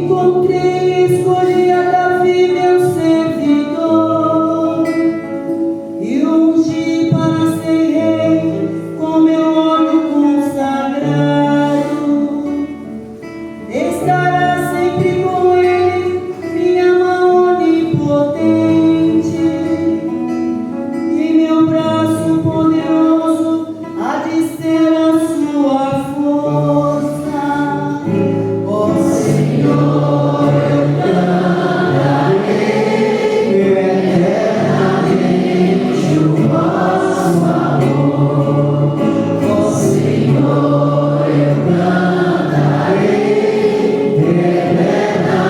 encontrei, escolhi a Davi, meu servidor, e ungi para ser rei, com meu óleo consagrado. Estará sempre com ele minha mão onipotente, e meu braço poderoso há de ser a sua força. Ó Senhor, eu cantarei eternamente o vosso amor. Ó Senhor, eu cantarei eternamente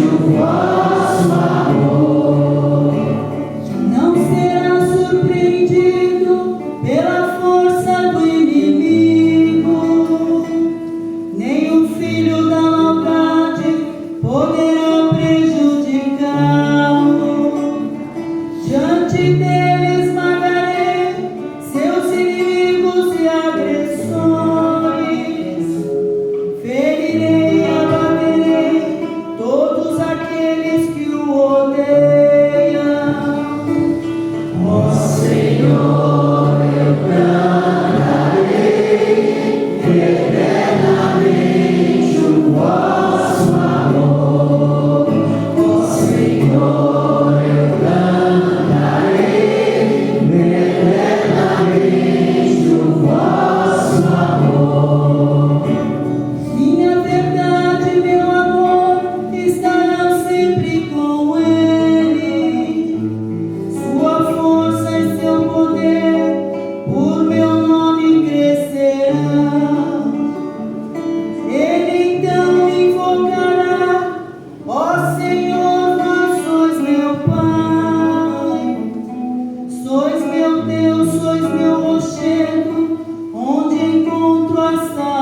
o vosso amor. Não será surpreendido pela força do inimigo, nem o filho da maldade poderá prejudicá-lo. Diante dele esmagarei seus inimigos e agressores, ferirei e abaterei todos aqueles que o odeiam. Ó Senhor, eu cantarei eternamente o vosso amor. Ó Senhor, eu cantarei eternamente o vosso amor. Minha verdade, meu amor, estarão sempre com ele. Sua força e seu poder por meu nome crescerão. Ele então me invocará: ó Senhor, vós sois meu Pai, sois meu Deus, sois meu rochedo, onde encontro a salvação.